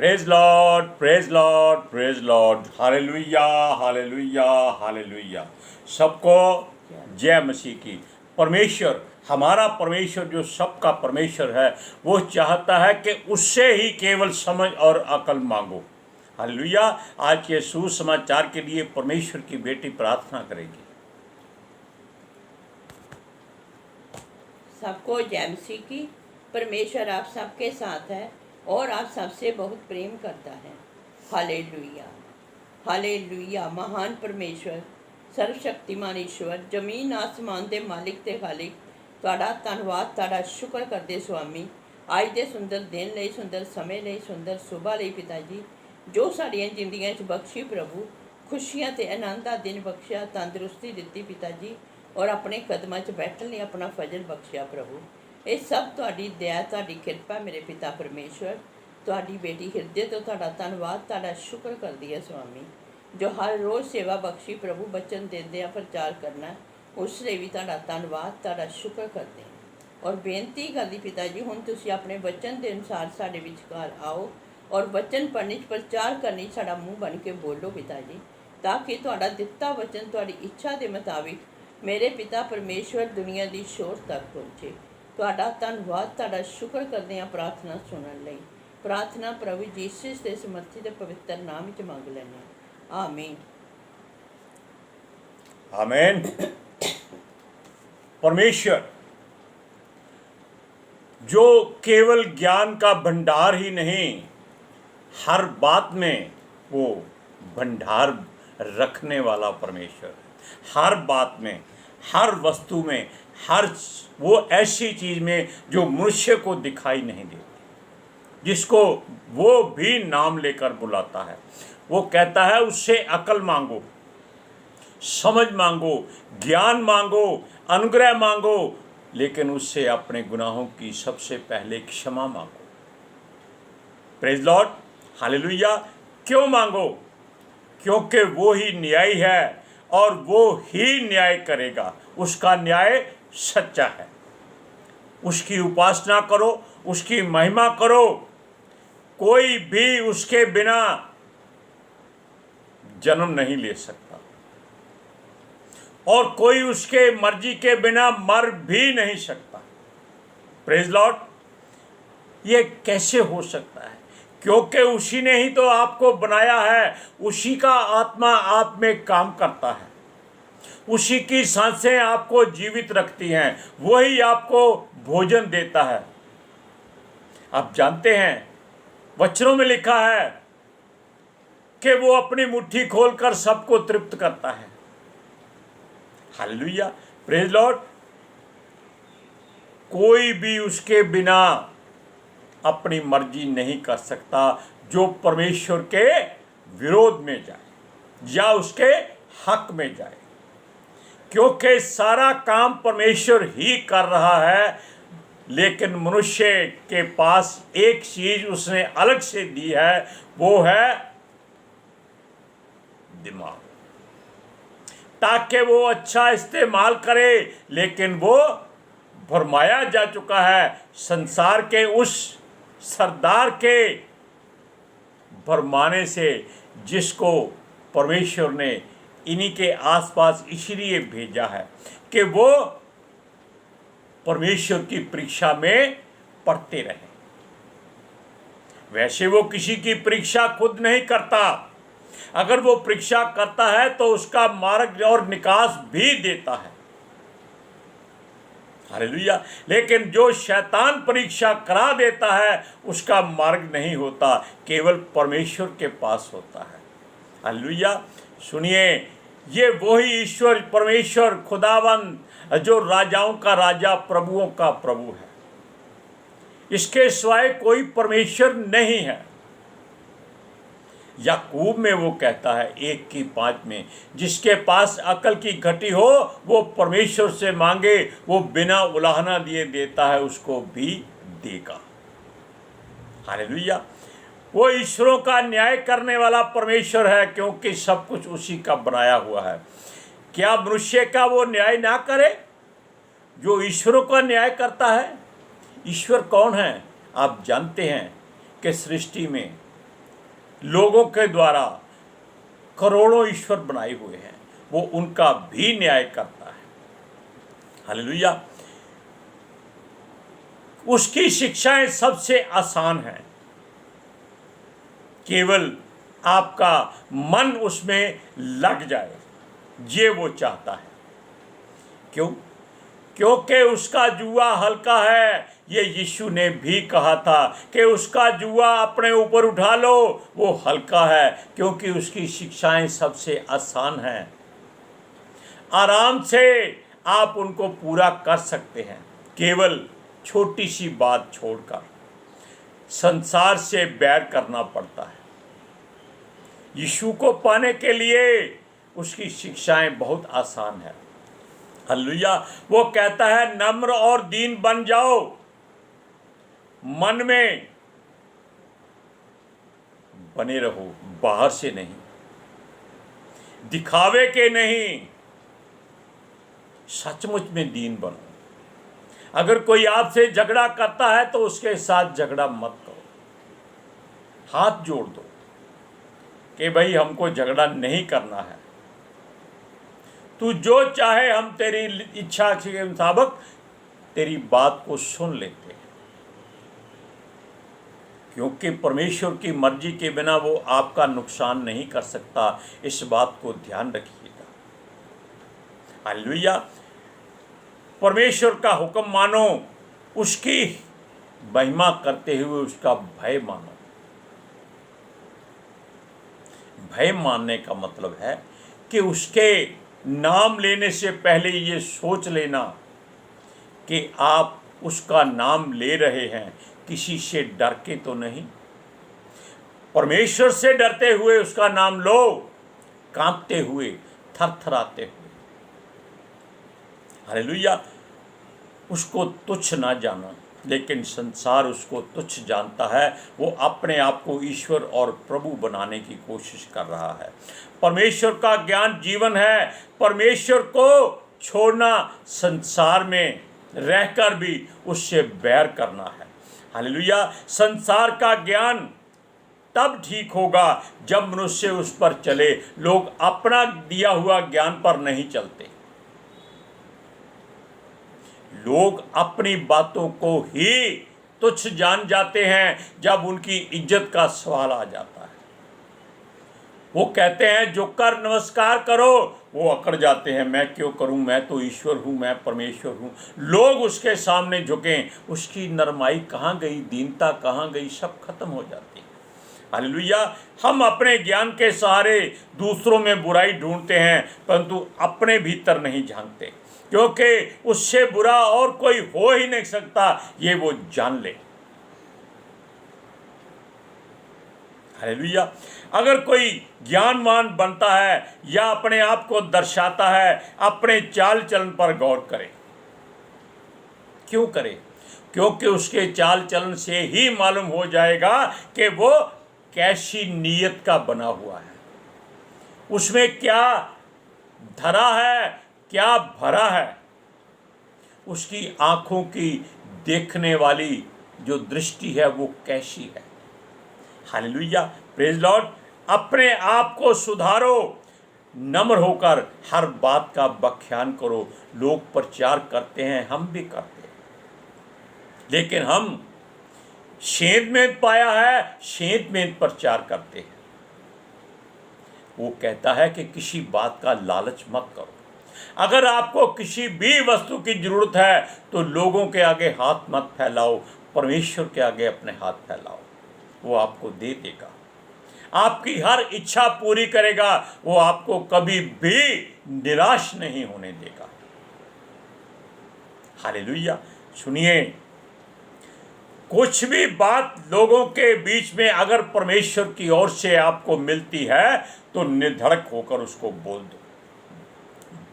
Praise Lord, praise Lord, praise Lord. Hallelujah, hallelujah, hallelujah. सबको जय मसीह की। परमेश्वर, हमारा परमेश्वर जो सबका परमेश्वर है, वो चाहता है कि उससे ही केवल समझ और अकल मांगो। हालेलुया। आज के सुसमाचार के लिए परमेश्वर की बेटी प्रार्थना करेगी। सबको जय मसीह की। परमेश्वर आप सबके साथ है और आप सबसे बहुत प्रेम करता है। Hallelujah, hallelujah. महान परमेश्वर, सर्वशक्तिमान ईश्वर, जमीन आसमान के मालिक ते खालिक, तुहाडा धन्नवाद, तुहाडा शुक्र करते स्वामी, अज के सुंदर दिन लई, सुंदर समय लई, सुंदर सुबह लई पिता जी, जो साड़ियाँ जिंदगियां च बख्शी प्रभु, खुशियां ते आनंद का दिन बख्शिया, तंदुरुस्ती दिती पिता जी, और अपने कदमां च बैठण लई अपना फजल बख्शिया प्रभु। ये सब तुहाडी दया, तुहाडी किरपा मेरे पिता परमेश्वर। तुहाडी बेटी हिरदे तो तुहाडा धन्नवाद, तुहाडा शुक्र करदी है स्वामी, जो हर रोज़ सेवा बख्शी प्रभु, बचन देंदे प्रचार करना, उस लिए भी तुहाडा धन्नवाद, तुहाडा शुक्र करते हैं और बेनती करदी पिता जी, हुण तुसीं अपने वचन के अनुसार साडे विचकार आओ और वचन पढ़ने प्रचार करने साडा मूँह बन के बोलो पिता जी, ताकि तुहाडा दिता वचन तुहाडी इच्छा के मुताबिक मेरे पिता परमेश्वर दुनिया की शोर तक पहुँचे। तुहाडा धन्नवाद, तुहाडा शुक्र करते हैं प्रार्थना सुनने लई। प्रार्थना प्रभु यीशु के समर्थी ते पवित्र नाम च मंग लैने, आमीन। आमीन। परमेश्वर जो केवल ज्ञान का भंडार ही नहीं, हर बात में वो भंडार रखने वाला परमेश्वर है। हर बात में, हर वस्तु में, हर वो ऐसी चीज़ में जो मनुष्य को दिखाई नहीं देती, जिसको वो भी नाम लेकर बुलाता है। वो कहता है उससे अकल मांगो, समझ मांगो, ज्ञान मांगो, अनुग्रह मांगो, लेकिन उससे अपने गुनाहों की सबसे पहले क्षमा मांगो। Praise Lord, hallelujah. क्यों मांगो? क्योंकि वो ही न्यायी है और वो ही न्याय करेगा। उसका न्याय सच्चा है। उसकी उपासना करो, उसकी महिमा करो। कोई भी उसके बिना जन्म नहीं ले सकता और कोई उसके मर्जी के बिना मर भी नहीं सकता। Praise Lord. ये कैसे हो सकता है? क्योंकि उसी ने ही तो आपको बनाया है, उसी का आत्मा आप में काम करता है, उसी की सांसें आपको जीवित रखती हैं, वही आपको भोजन देता है। आप जानते हैं, वचनों में लिखा है कि वो अपनी मुट्ठी खोलकर सबको तृप्त करता है। Hallelujah, praise Lord. कोई भी उसके बिना अपनी मर्जी नहीं कर सकता जो परमेश्वर के विरोध में जाए या उसके हक में जाए, क्योंकि सारा काम परमेश्वर ही कर रहा है। लेकिन मनुष्य के पास एक चीज उसने अलग से दी है, वो है दिमाग, ताकि वो अच्छा इस्तेमाल करे। लेकिन वो भरमाया जा चुका है संसार के उस सरदार के भरमाने से, जिसको परमेश्वर ने इन्हीं के आसपास इसलिए भेजा है कि वो परमेश्वर की परीक्षा में पढ़ते रहे। वैसे वो किसी की परीक्षा खुद नहीं करता। अगर वो परीक्षा करता है तो उसका मार्ग और निकास भी देता है। हालेलुया। लेकिन जो शैतान परीक्षा करा देता है, उसका मार्ग नहीं होता, केवल परमेश्वर के पास होता है। हालेलुया। सुनिए, ये वही ईश्वर परमेश्वर खुदावंद जो राजाओं का राजा, प्रभुओं का प्रभु है। इसके सिवाय कोई परमेश्वर नहीं है। याकूब में वो कहता है 1:5 में, जिसके पास अकल की घटी हो वो परमेश्वर से मांगे, वो बिना उलाहना दिए देता है, उसको भी देगा। हालेलुया। वो ईश्वरों का न्याय करने वाला परमेश्वर है, क्योंकि सब कुछ उसी का बनाया हुआ है। क्या मनुष्य का वो न्याय ना करे जो ईश्वरों का न्याय करता है? ईश्वर कौन है? आप जानते हैं कि सृष्टि में लोगों के द्वारा करोड़ों ईश्वर बनाए हुए हैं, वो उनका भी न्याय करता है। हालेलुया। उसकी शिक्षाएं सबसे आसान हैं, केवल आपका मन उसमें लग जाए, ये वो चाहता है। क्यों? क्योंकि उसका जुआ हल्का है। ये यीशु ने भी कहा था कि उसका जुआ अपने ऊपर उठा लो, वो हल्का है, क्योंकि उसकी शिक्षाएं सबसे आसान हैं। आराम से आप उनको पूरा कर सकते हैं, केवल छोटी सी बात छोड़कर। संसार से बैर करना पड़ता है। यीशु को पाने के लिए उसकी शिक्षाएं बहुत आसान है। हालेलुया। वो कहता है नम्र और दीन बन जाओ, मन में बने रहो, बाहर से नहीं, दिखावे के नहीं, सचमुच में दीन बनो। अगर कोई आपसे झगड़ा करता है तो उसके साथ झगड़ा मत करो, हाथ जोड़ दो कि भाई हमको झगड़ा नहीं करना है, तू जो चाहे हम तेरी इच्छा के मुताबिक तेरी बात को सुन लेते हैं, क्योंकि परमेश्वर की मर्जी के बिना वो आपका नुकसान नहीं कर सकता। इस बात को ध्यान रखिएगा। हालेलुया। परमेश्वर का हुक्म मानो, उसकी महिमा करते हुए उसका भय मानो। भय मानने का मतलब है कि उसके नाम लेने से पहले ये सोच लेना कि आप उसका नाम ले रहे हैं किसी से डर के तो नहीं। परमेश्वर से डरते हुए उसका नाम लो, कांपते हुए, थरथराते हुए। हालेलुया। उसको तुच्छ ना जाना, लेकिन संसार उसको तुच्छ जानता है। वो अपने आप को ईश्वर और प्रभु बनाने की कोशिश कर रहा है। परमेश्वर का ज्ञान जीवन है। परमेश्वर को छोड़ना संसार में रहकर भी उससे बैर करना है। हालेलुया। संसार का ज्ञान तब ठीक होगा जब मनुष्य उस पर चले। लोग अपना दिया हुआ ज्ञान पर नहीं चलते। लोग अपनी बातों को ही तुच्छ जान जाते हैं जब उनकी इज्जत का सवाल आ जाता है। वो कहते हैं जो कर नमस्कार करो, वो अकड़ जाते हैं, मैं क्यों करूं, मैं तो ईश्वर हूं, मैं परमेश्वर हूं। लोग उसके सामने झुकें, उसकी नरमाई कहाँ गई, दीनता कहाँ गई, सब खत्म हो जाती है। हालेलुया। हम अपने ज्ञान के सहारे दूसरों में बुराई ढूंढते हैं, परंतु अपने भीतर नहीं झांकते, क्योंकि उससे बुरा और कोई हो ही नहीं सकता, ये वो जान ले। हालेलुया। अगर कोई ज्ञानवान बनता है या अपने आप को दर्शाता है, अपने चाल चलन पर गौर करे। क्यों करे? क्योंकि उसके चाल चलन से ही मालूम हो जाएगा कि वो कैसी नीयत का बना हुआ है, उसमें क्या धरा है, क्या भरा है, उसकी आंखों की देखने वाली जो दृष्टि है वो कैसी है। हालेलुया। Praise Lord. अपने आप को सुधारो, नम्र होकर हर बात का व्याख्यान करो। लोग प्रचार करते हैं, हम भी करते हैं, लेकिन हम सेंध में पाया है, सेंध में प्रचार करते हैं। वो कहता है कि किसी बात का लालच मत करो। अगर आपको किसी भी वस्तु की जरूरत है तो लोगों के आगे हाथ मत फैलाओ, परमेश्वर के आगे अपने हाथ फैलाओ, वो आपको दे देगा। आपकी हर इच्छा पूरी करेगा। वो आपको कभी भी निराश नहीं होने देगा। हालेलुया। सुनिए, कुछ भी बात लोगों के बीच में अगर परमेश्वर की ओर से आपको मिलती है तो निर्धड़क होकर उसको बोल दो,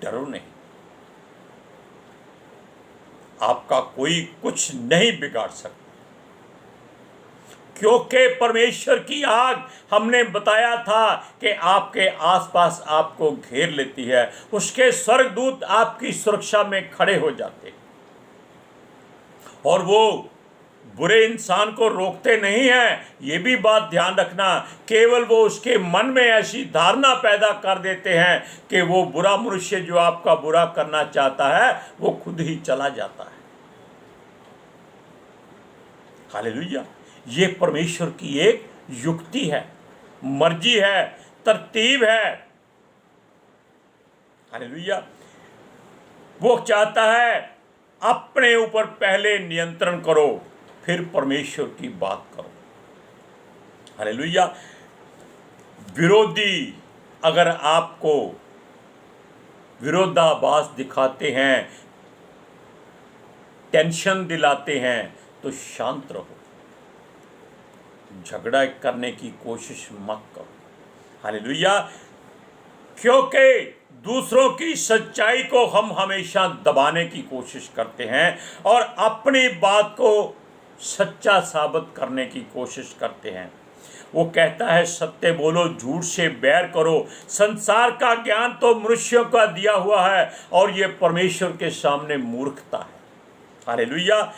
डरो नहीं। आपका कोई कुछ नहीं बिगाड़ सकता, क्योंकि परमेश्वर की आग, हमने बताया था कि आपके आसपास आपको घेर लेती है। उसके स्वर्गदूत आपकी सुरक्षा में खड़े हो जाते हैं और वो बुरे इंसान को रोकते नहीं हैं। ये भी बात ध्यान रखना, केवल वो उसके मन में ऐसी धारणा पैदा कर देते हैं कि वो बुरा मनुष्य जो आपका बुरा करना चाहता है वो खुद ही चला जाता है। हालेलुया। ये परमेश्वर की एक युक्ति है, मर्जी है, तरतीब है। हालेलुया। वो चाहता है अपने ऊपर पहले नियंत्रण करो, फिर परमेश्वर की बात करो। हालेलुया। विरोधी अगर आपको विरोधाभास दिखाते हैं, टेंशन दिलाते हैं, तो शांत रहो, झगड़ा करने की कोशिश मत करो। हालेलुया। क्योंकि दूसरों की सच्चाई को हम हमेशा दबाने की कोशिश करते हैं और अपनी बात को सच्चा साबित करने की कोशिश करते हैं। वो कहता है सत्य बोलो, झूठ से बैर करो। संसार का ज्ञान तो मनुष्यों का दिया हुआ है और ये परमेश्वर के सामने मूर्खता है। हालेलुया।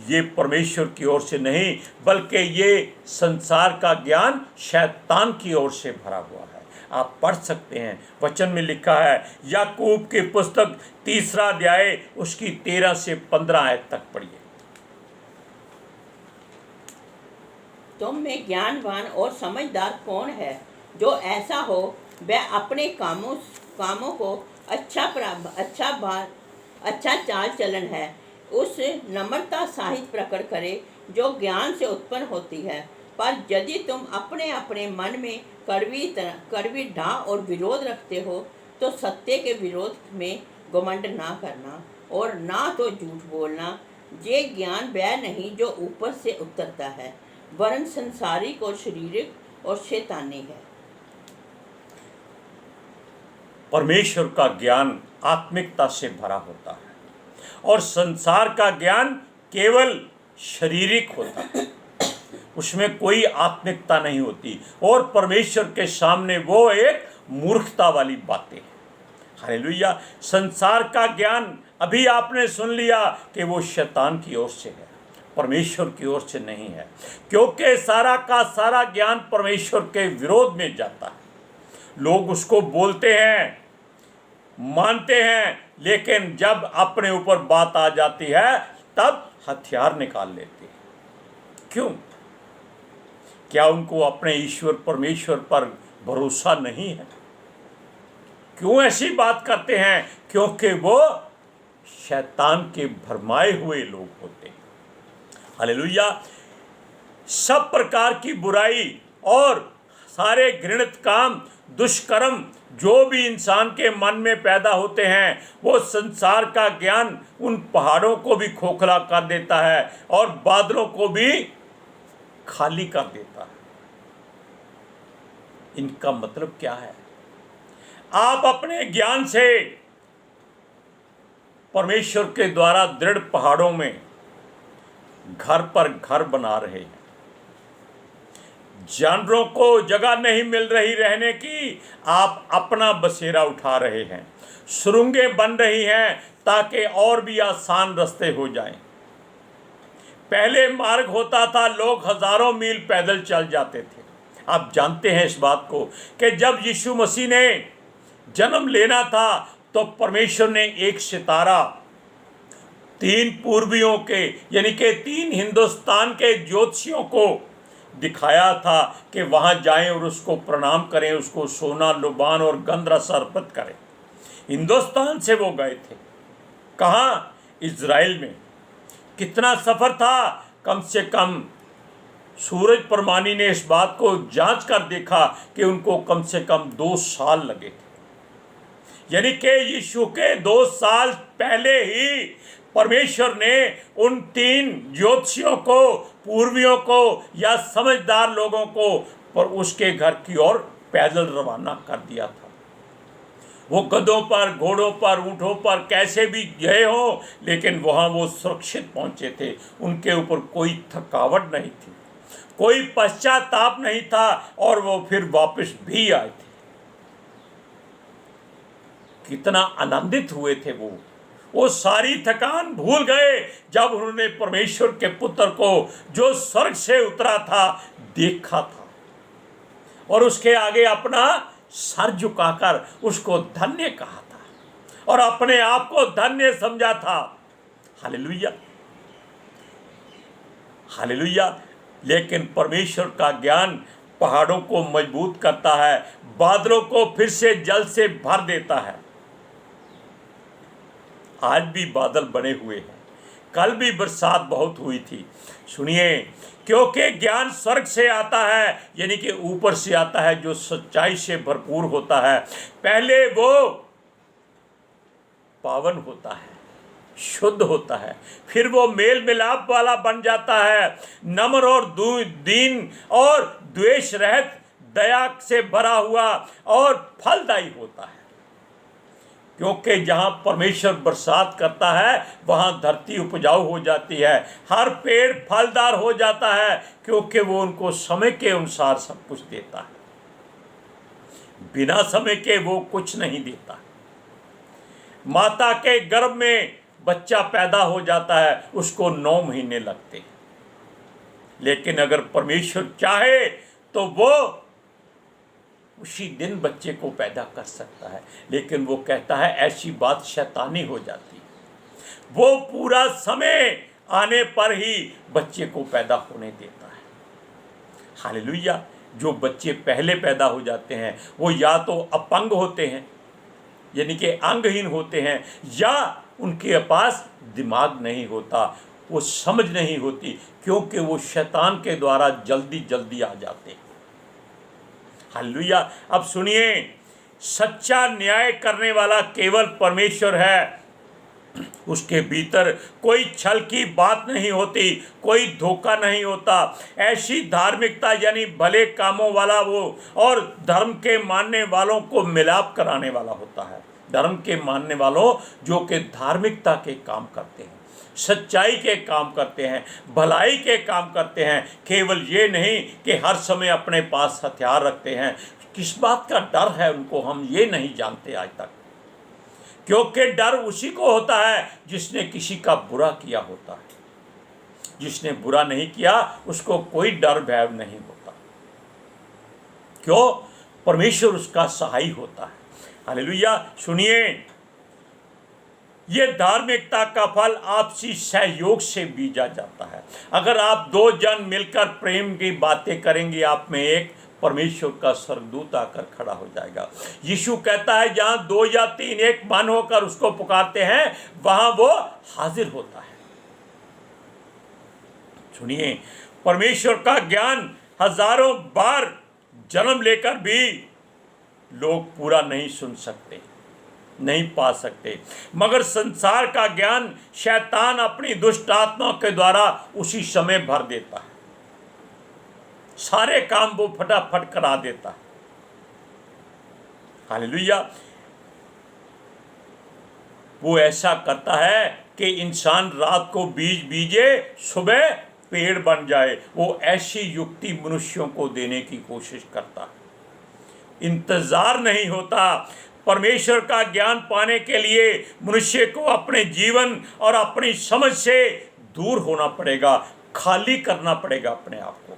ये परमेश्वर की ओर से नहीं, बल्कि ये संसार का ज्ञान शैतान की ओर से भरा हुआ है। आप पढ़ सकते हैं, वचन में लिखा है, याकूब की पुस्तक 3 अध्याय उसकी 13 से 15 आयत तक पढ़िए। तुम में ज्ञानवान और समझदार कौन है, जो ऐसा हो वह अपने कामों को अच्छा चाल चलन है उस नम्रता सहित प्रकट करे जो ज्ञान से उत्पन्न होती है। पर यदि तुम अपने अपने मन में कड़वी ढा और विरोध रखते हो, तो सत्य के विरोध में घमंड ना करना और ना तो झूठ बोलना। ये ज्ञान वह नहीं जो ऊपर से उतरता है, वरन संसारिक और शारीरिक और शैतानी है। परमेश्वर का ज्ञान आत्मिकता से भरा होता है और संसार का ज्ञान केवल शारीरिक होता है, उसमें कोई आत्मिकता नहीं होती और परमेश्वर के सामने वो एक मूर्खता वाली बातें हैं। हालेलुया। संसार का ज्ञान अभी आपने सुन लिया कि वो शैतान की ओर से है, परमेश्वर की ओर से नहीं है, क्योंकि सारा का सारा ज्ञान परमेश्वर के विरोध में जाता है। लोग उसको बोलते हैं, मानते हैं, लेकिन जब अपने ऊपर बात आ जाती है तब हथियार निकाल लेते हैं। क्यों? क्या उनको अपने ईश्वर परमेश्वर पर भरोसा नहीं है? क्यों ऐसी बात करते हैं? क्योंकि वो शैतान के भरमाए हुए लोग होते हैं। हालेलुया। सब प्रकार की बुराई और सारे घृणित काम, दुष्कर्म जो भी इंसान के मन में पैदा होते हैं, वो संसार का ज्ञान उन पहाड़ों को भी खोखला कर देता है और बादलों को भी खाली कर देता है। इनका मतलब क्या है? आप अपने ज्ञान से परमेश्वर के द्वारा दृढ़ पहाड़ों में घर पर घर बना रहे हैं। जानवरों को जगह नहीं मिल रही रहने की, आप अपना बसेरा उठा रहे हैं। सुरंगें बन रही हैं ताकि और भी आसान रास्ते हो जाएं। पहले मार्ग होता था, लोग हजारों मील पैदल चल जाते थे। आप जानते हैं इस बात को कि जब यीशु मसीह ने जन्म लेना था तो परमेश्वर ने एक सितारा 3 पूर्वियों के यानी कि 3 हिंदुस्तान के ज्योतिषियों को दिखाया था कि वहाँ जाएं और उसको प्रणाम करें, उसको सोना, लुबान और गंधरस अर्पित करें। हिंदुस्तान से वो गए थे। कहाँ? इज़राइल में। कितना सफ़र था? कम से कम सूरज परमानी ने इस बात को जांच कर देखा कि उनको कम से कम 2 साल लगे थे। यानी कि यीशु के 2 साल पहले ही परमेश्वर ने उन 3 ज्योतिषियों को, पूर्वियों को या समझदार लोगों को पर उसके घर की ओर पैदल रवाना कर दिया था। वो गधों पर, घोड़ों पर, ऊँटों पर कैसे भी गए हो, लेकिन वहाँ वो सुरक्षित पहुँचे थे। उनके ऊपर कोई थकावट नहीं थी, कोई पश्चाताप नहीं था और वो फिर वापस भी आए थे। कितना आनंदित हुए थे वो वो सारी थकान भूल गए जब उन्होंने परमेश्वर के पुत्र को जो स्वर्ग से उतरा था देखा था और उसके आगे अपना सर झुकाकर उसको धन्य कहा था और अपने आप को धन्य समझा था। Hallelujah, hallelujah. लेकिन परमेश्वर का ज्ञान पहाड़ों को मजबूत करता है, बादलों को फिर से जल से भर देता है। आज भी बादल बने हुए हैं, कल भी बरसात बहुत हुई थी। सुनिए, क्योंकि ज्ञान स्वर्ग से आता है, यानी कि ऊपर से आता है, जो सच्चाई से भरपूर होता है। पहले वो पावन होता है, शुद्ध होता है, फिर वो मेल मिलाप वाला बन जाता है, नम्र और दीन और द्वेष रहित, दया से भरा हुआ और फलदायी होता है। क्योंकि जहाँ परमेश्वर बरसात करता है वहाँ धरती उपजाऊ हो जाती है, हर पेड़ फलदार हो जाता है, क्योंकि वो उनको समय के अनुसार सब कुछ देता है। बिना समय के वो कुछ नहीं देता। माता के गर्भ में बच्चा पैदा हो जाता है, उसको 9 महीने लगते हैं, लेकिन अगर परमेश्वर चाहे तो वो उसी दिन बच्चे को पैदा कर सकता है। लेकिन वो कहता है ऐसी बात शैतानी हो जाती है। वो पूरा समय आने पर ही बच्चे को पैदा होने देता है। हालेलुया। जो बच्चे पहले पैदा हो जाते हैं वो या तो अपंग होते हैं, यानी कि अंगहीन होते हैं, या उनके पास दिमाग नहीं होता, वो समझ नहीं होती, क्योंकि वो शैतान के द्वारा जल्दी जल्दी आ जाते हैं। हालेलुया। अब सुनिए, सच्चा न्याय करने वाला केवल परमेश्वर है। उसके भीतर कोई छल की बात नहीं होती, कोई धोखा नहीं होता। ऐसी धार्मिकता यानी भले कामों वाला वो, और धर्म के मानने वालों को मिलाप कराने वाला होता है। धर्म के मानने वालों जो कि धार्मिकता के काम करते हैं, सच्चाई के काम करते हैं, भलाई के काम करते हैं, केवल ये नहीं कि हर समय अपने पास हथियार रखते हैं। किस बात का डर है उनको, हम ये नहीं जानते आज तक, क्योंकि डर उसी को होता है जिसने किसी का बुरा किया होता है। जिसने बुरा नहीं किया उसको कोई डर भय नहीं होता। क्यों? परमेश्वर उसका सहाय होता है। हालेलुया। सुनिए, ये धार्मिकता का फल आपसी सहयोग से बीजा जाता है। अगर आप 2 जन मिलकर प्रेम की बातें करेंगे, आप में एक परमेश्वर का स्वर्गदूत आकर खड़ा हो जाएगा। यीशु कहता है जहाँ 2 या 3 एक मन होकर उसको पुकारते हैं वहां वो हाजिर होता है। सुनिए, परमेश्वर का ज्ञान हजारों बार जन्म लेकर भी लोग पूरा नहीं सुन सकते, नहीं पा सकते, मगर संसार का ज्ञान शैतान अपनी दुष्ट आत्मा के द्वारा उसी समय भर देता है। सारे काम वो फटाफट करा देता है। हालेलुया। वो ऐसा करता है कि इंसान रात को बीज बीजे, सुबह पेड़ बन जाए। वो ऐसी युक्ति मनुष्यों को देने की कोशिश करता है। इंतजार नहीं होता। परमेश्वर का ज्ञान पाने के लिए मनुष्य को अपने जीवन और अपनी समझ से दूर होना पड़ेगा, खाली करना पड़ेगा अपने आप को।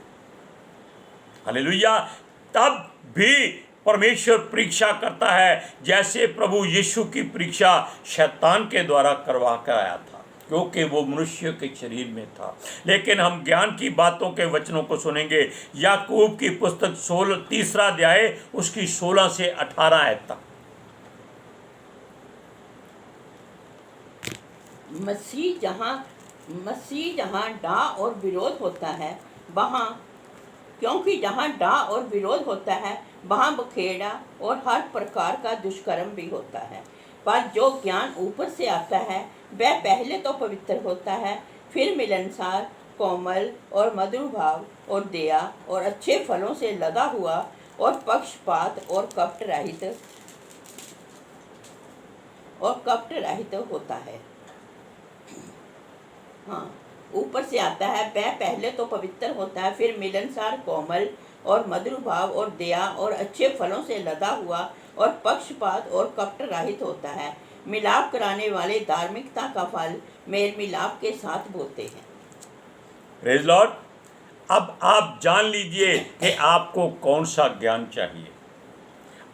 हालेलुया। तब भी परमेश्वर परीक्षा करता है, जैसे प्रभु यीशु की परीक्षा शैतान के द्वारा करवा कर आया था, क्योंकि वो मनुष्य के शरीर में था। लेकिन हम ज्ञान की बातों के वचनों को सुनेंगे। याकूब की पुस्तक 3 अध्याय उसकी 16 से 18 आयत तक। मसीह जहाँ डाह और विरोध होता है वहाँ, क्योंकि जहाँ डाह और विरोध होता है वहाँ बखेड़ा और हर प्रकार का दुष्कर्म भी होता है। पर जो ज्ञान ऊपर से आता है वह पहले तो पवित्र होता है, फिर मिलनसार, कोमल और मधुर भाव और दया और अच्छे फलों से लदा हुआ और पक्षपात और कपट रहित होता है। हाँ, ऊपर से आता है वह पहले तो पवित्र होता है, फिर मिलनसार, कोमल और मधुर भाव और दया और अच्छे फलों से लदा हुआ और पक्षपात और कपट रहित होता है। मिलाप कराने वाले धार्मिकता का फल मेल मिलाप के साथ बोते हैं। Praise Lord. अब आप जान लीजिए कि आपको कौन सा ज्ञान चाहिए,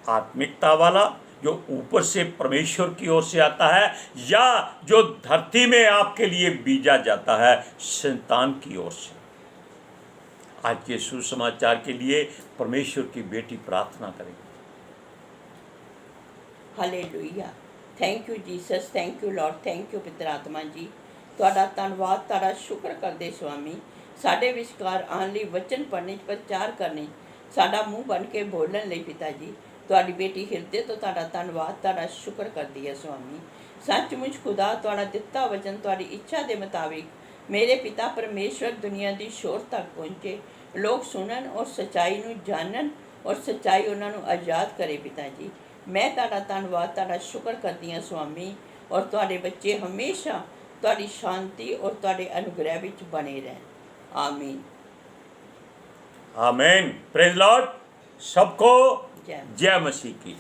आत्मिकता वाला जो ऊपर से परमेश्वर की ओर से आता है, या जो धरती में आपके लिए बीजा जाता है शैतान की ओर से। आज के सुसमाचार के लिए परमेश्वर की बेटी प्रार्थना करेगी। Hallelujah. Thank you Jesus, thank you Lord, thank you ਪਿਤਰ ਆਤਮਾ ਜੀ। ਤੁਹਾਡਾ ਧੰਨਵਾਦ, ਤੁਹਾਡਾ ਸ਼ੁਕਰ ਕਰਦੇ ਸੁਆਮੀ, ਸਾਡੇ ਵਿਚਕਾਰ ਆਉਣ ਲਈ, ਵਚਨ ਪੜ੍ਹਨੇ 'ਚ ਪ੍ਰਚਾਰ ਕਰਨੇ, ਸਾਡਾ ਮੂੰਹ ਬਣ ਕੇ ਬੋਲਣ ਲਈ ਪਿਤਾ ਜੀ। ਤੁਹਾਡੀ ਬੇਟੀ ਹਿਰਦੇ ਤੋਂ ਤੁਹਾਡਾ ਧੰਨਵਾਦ, ਤੁਹਾਡਾ ਸ਼ੁਕਰ ਕਰਦੀ ਹੈ ਸੁਆਮੀ। ਸੱਚਮੁੱਚ ਖੁਦਾ ਤੁਹਾਡਾ ਦਿੱਤਾ ਵਚਨ ਤੁਹਾਡੀ ਇੱਛਾ ਦੇ ਮੁਤਾਬਿਕ ਮੇਰੇ ਪਿਤਾ ਪਰਮੇਸ਼ਵਰ ਦੁਨੀਆ ਦੀ ਸ਼ੋਰ ਤੱਕ ਪਹੁੰਚੇ, ਲੋਕ ਸੁਣਨ ਔਰ ਸੱਚਾਈ ਨੂੰ ਜਾਣਨ ਔਰ ਸੱਚਾਈ ਉਹਨਾਂ ਨੂੰ ਆਜ਼ਾਦ ਕਰੇ ਪਿਤਾ ਜੀ। ਮੈਂ ਤੁਹਾਡਾ ਧੰਨਵਾਦ, ਤੁਹਾਡਾ ਸ਼ੁਕਰ ਕਰਦੀ ਹਾਂ ਸੁਆਮੀ, ਔਰ ਤੁਹਾਡੇ ਬੱਚੇ ਹਮੇਸ਼ਾ ਤੁਹਾਡੀ ਸ਼ਾਂਤੀ ਔਰ ਤੁਹਾਡੇ ਅਨੁਗ੍ਰਹਿ ਵਿੱਚ ਬਣੇ ਰਹਿਣ। आमीन। आमीन। Praise Lord. सबको जय जय मसीह की।